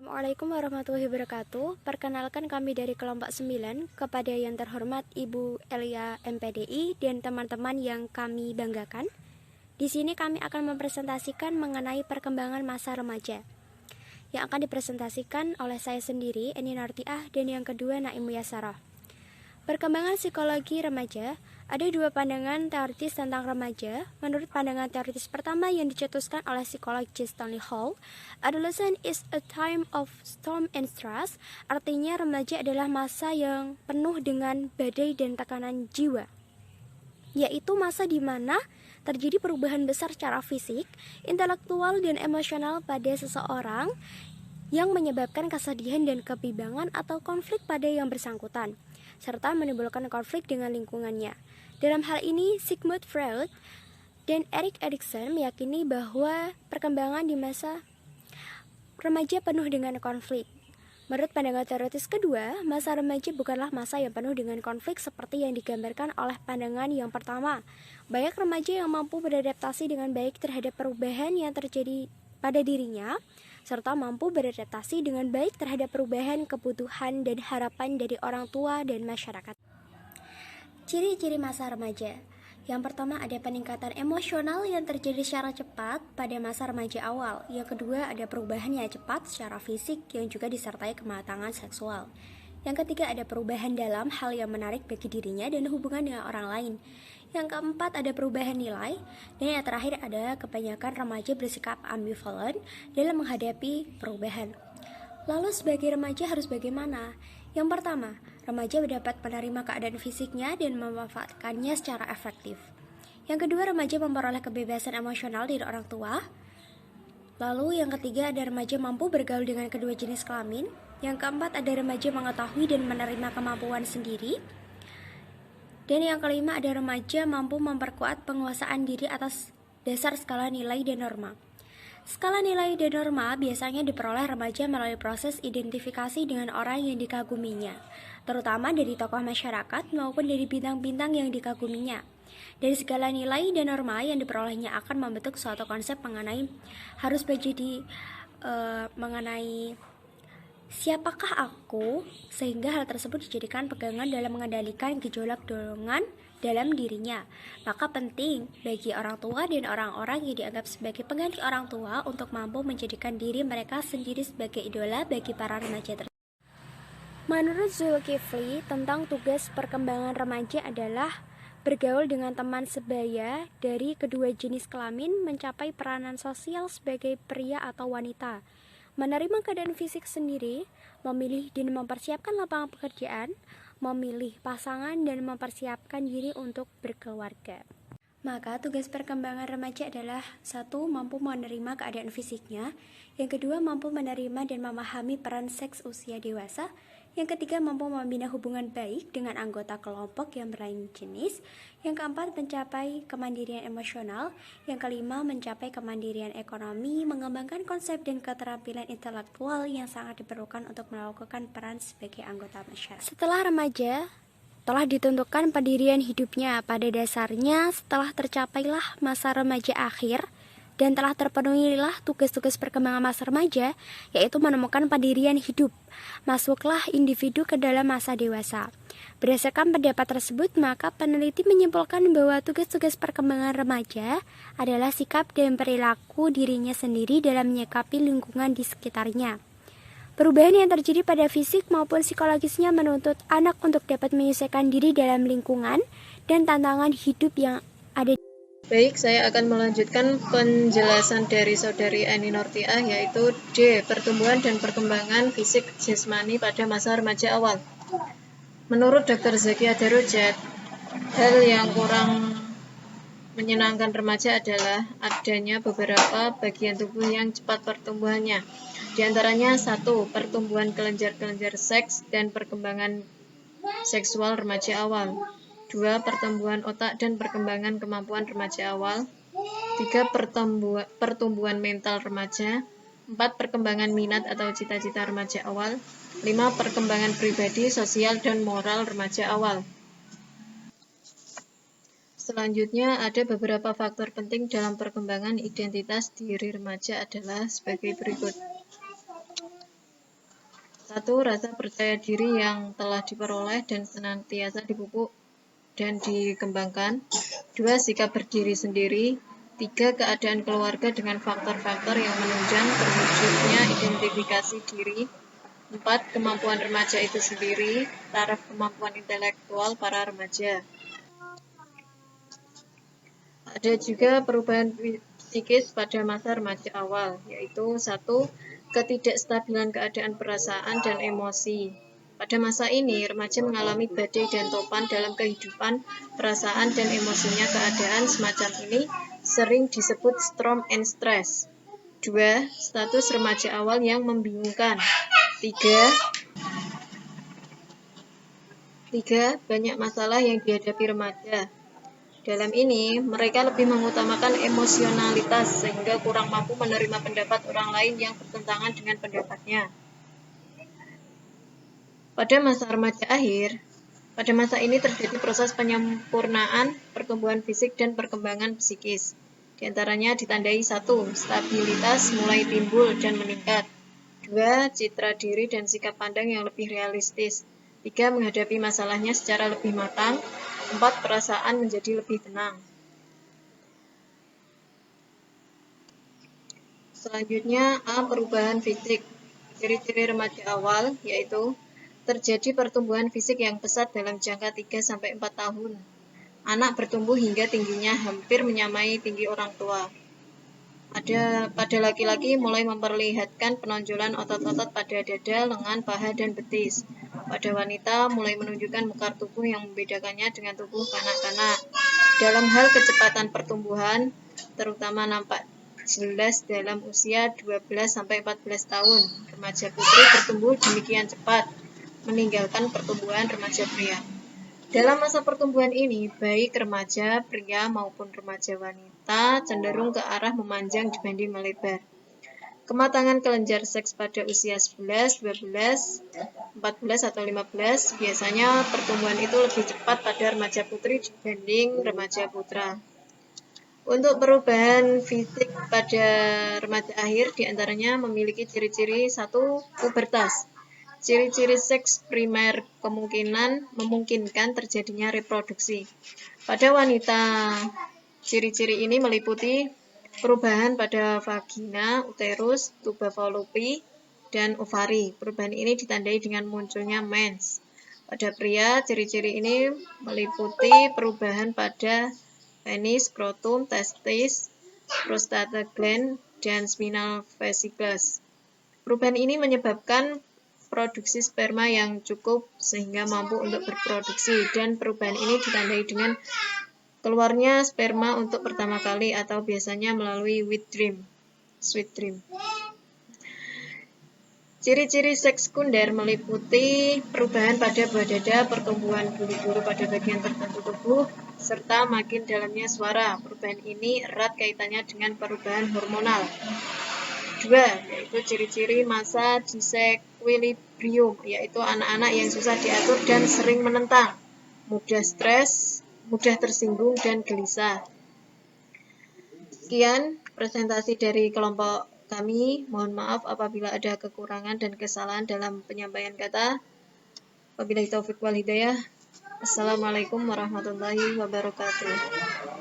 Assalamualaikum warahmatullahi wabarakatuh. Perkenalkan kami dari kelompok 9 kepada yang terhormat Ibu Elia MPDI dan teman-teman yang kami banggakan. Di sini kami akan mempresentasikan mengenai perkembangan masa remaja. Yang akan dipresentasikan oleh saya sendiri, Eni Nortiah, dan yang kedua Naim Muyasaroh. Perkembangan psikologi remaja, ada dua pandangan teoritis tentang remaja. Menurut pandangan teoritis pertama yang dicetuskan oleh psikolog J. Stanley Hall, adolescence is a time of storm and stress, artinya remaja adalah masa yang penuh dengan badai dan tekanan jiwa, yaitu masa di mana terjadi perubahan besar secara fisik, intelektual, dan emosional pada seseorang yang menyebabkan kesedihan dan kebimbangan atau konflik pada yang bersangkutan, serta menimbulkan konflik dengan lingkungannya. Dalam hal ini, Sigmund Freud dan Erik Erikson meyakini bahwa perkembangan di masa remaja penuh dengan konflik. Menurut pandangan teoritis kedua, masa remaja bukanlah masa yang penuh dengan konflik seperti yang digambarkan oleh pandangan yang pertama. Banyak remaja yang mampu beradaptasi dengan baik terhadap perubahan yang terjadi pada dirinya, serta mampu beradaptasi dengan baik terhadap perubahan kebutuhan dan harapan dari orang tua dan masyarakat. Ciri-ciri masa remaja. Yang pertama, ada peningkatan emosional yang terjadi secara cepat pada masa remaja awal. Yang kedua, ada perubahan yang cepat secara fisik yang juga disertai kematangan seksual. Yang ketiga, ada perubahan dalam hal yang menarik bagi dirinya dan hubungan dengan orang lain. Yang keempat, ada perubahan nilai. Dan yang terakhir, ada kebanyakan remaja bersikap ambivalent dalam menghadapi perubahan. Lalu sebagai remaja harus bagaimana? Yang pertama, remaja dapat menerima keadaan fisiknya dan memanfaatkannya secara efektif. Yang kedua, remaja memperoleh kebebasan emosional dari orang tua. Lalu yang ketiga, ada remaja mampu bergaul dengan kedua jenis kelamin. Yang keempat, ada remaja mengetahui dan menerima kemampuan sendiri. Dan yang kelima, ada remaja mampu memperkuat penguasaan diri atas dasar skala nilai dan norma. Skala nilai dan norma biasanya diperoleh remaja melalui proses identifikasi dengan orang yang dikaguminya, terutama dari tokoh masyarakat maupun dari bintang-bintang yang dikaguminya. Dari segala nilai dan norma yang diperolehnya akan membentuk suatu konsep mengenai mengenai siapakah aku, sehingga hal tersebut dijadikan pegangan dalam mengendalikan gejolak dorongan dalam dirinya. Maka penting bagi orang tua dan orang-orang yang dianggap sebagai pengganti orang tua untuk mampu menjadikan diri mereka sendiri sebagai idola bagi para remaja tersebut. Menurut Zulkifli, tentang tugas perkembangan remaja adalah bergaul dengan teman sebaya dari kedua jenis kelamin, mencapai peranan sosial sebagai pria atau wanita, menerima keadaan fisik sendiri, memilih dan mempersiapkan lapangan pekerjaan, memilih pasangan, dan mempersiapkan diri untuk berkeluarga. Maka tugas perkembangan remaja adalah 1. Mampu menerima keadaan fisiknya. Yang kedua, mampu menerima dan memahami peran seks usia dewasa. Yang ketiga, mampu membina hubungan baik dengan anggota kelompok yang berlain jenis. Yang keempat, mencapai kemandirian emosional. Yang kelima, mencapai kemandirian ekonomi, mengembangkan konsep dan keterampilan intelektual yang sangat diperlukan untuk melakukan peran sebagai anggota masyarakat. Setelah remaja telah ditentukan pendirian hidupnya, pada dasarnya setelah tercapailah masa remaja akhir dan telah terpenuhilah tugas-tugas perkembangan masa remaja, yaitu menemukan pendirian hidup. Masuklah individu ke dalam masa dewasa. Berdasarkan pendapat tersebut, maka peneliti menyimpulkan bahwa tugas-tugas perkembangan remaja adalah sikap dan perilaku dirinya sendiri dalam menyikapi lingkungan di sekitarnya. Perubahan yang terjadi pada fisik maupun psikologisnya menuntut anak untuk dapat menyesuaikan diri dalam lingkungan dan tantangan hidup yang ada. Baik, saya akan melanjutkan penjelasan dari Saudari Eni Nortiah, yaitu D. Pertumbuhan dan perkembangan fisik jasmani pada masa remaja awal. Menurut Dr. Zakia Darujat, hal yang kurang menyenangkan remaja adalah adanya beberapa bagian tubuh yang cepat pertumbuhannya. Di antaranya 1. Pertumbuhan kelenjar-kelenjar seks dan perkembangan seksual remaja awal. 2. Pertumbuhan otak dan perkembangan kemampuan remaja awal. 3. Pertumbuhan mental remaja. 4. Perkembangan minat atau cita-cita remaja awal. 5. Perkembangan pribadi, sosial, dan moral remaja awal. Selanjutnya, ada beberapa faktor penting dalam perkembangan identitas diri remaja adalah sebagai berikut. 1. Rasa percaya diri yang telah diperoleh dan senantiasa dipupuk dan dikembangkan. 2. Sikap berdiri sendiri. 3. Keadaan keluarga dengan faktor-faktor yang menunjang terwujudnya identifikasi diri. 4. Kemampuan remaja itu sendiri. Taraf kemampuan intelektual para remaja. Ada juga perubahan psikis pada masa remaja awal, yaitu 1. Ketidakstabilan keadaan perasaan dan emosi. Pada masa ini, remaja mengalami badai dan topan dalam kehidupan, perasaan dan emosinya. Keadaan semacam ini sering disebut storm and stress. 2. Status remaja awal yang membingungkan. 3. Banyak masalah yang dihadapi remaja. Dalam ini, mereka lebih mengutamakan emosionalitas sehingga kurang mampu menerima pendapat orang lain yang bertentangan dengan pendapatnya. Pada masa remaja akhir, pada masa ini terjadi proses penyempurnaan pertumbuhan fisik dan perkembangan psikis. Di antaranya ditandai 1. Stabilitas mulai timbul dan meningkat. 2. Citra diri dan sikap pandang yang lebih realistis. 3. Menghadapi masalahnya secara lebih matang. 4. Perasaan menjadi lebih tenang. Selanjutnya, A. Perubahan fisik. Ciri-ciri remaja awal yaitu terjadi pertumbuhan fisik yang pesat dalam jangka 3-4 tahun. Anak bertumbuh hingga tingginya hampir menyamai tinggi orang tua. Pada laki-laki mulai memperlihatkan penonjolan otot-otot pada dada, lengan, paha, dan betis. Pada wanita mulai menunjukkan mekar tubuh yang membedakannya dengan tubuh kanak-kanak. Dalam hal kecepatan pertumbuhan, terutama nampak jelas dalam usia 12-14 tahun. Remaja putri bertumbuh demikian cepat, meninggalkan pertumbuhan remaja pria. Dalam masa pertumbuhan ini, baik remaja pria maupun remaja wanita cenderung ke arah memanjang dibanding melebar. Kematangan kelenjar seks pada usia 11, 12, 14 atau 15, biasanya pertumbuhan itu lebih cepat pada remaja putri dibanding remaja putra. Untuk perubahan fisik pada remaja akhir diantaranya memiliki ciri-ciri 1. Pubertas. Ciri-ciri seks primer memungkinkan terjadinya reproduksi. Pada wanita, ciri-ciri ini meliputi perubahan pada vagina, uterus, tuba fallopi, dan ovari. Perubahan ini ditandai dengan munculnya mens. Pada pria, ciri-ciri ini meliputi perubahan pada penis, skrotum, testis, prostata gland, dan spinal vesicles. Perubahan ini menyebabkan produksi sperma yang cukup sehingga mampu untuk berproduksi, dan perubahan ini ditandai dengan keluarnya sperma untuk pertama kali atau biasanya melalui sweet dream. Ciri-ciri seks sekunder meliputi perubahan pada buah dada, pertumbuhan bulu-bulu pada bagian tertentu tubuh, serta makin dalamnya suara. Perubahan ini erat kaitannya dengan perubahan hormonal. 2. Yaitu ciri-ciri masa disequilibrium, yaitu anak-anak yang susah diatur dan sering menentang, mudah stres, mudah tersinggung, dan gelisah. Sekian presentasi dari kelompok kami. Mohon maaf apabila ada kekurangan dan kesalahan dalam penyampaian kata. Wabillahi taufiq wal hidayah. Assalamualaikum warahmatullahi wabarakatuh.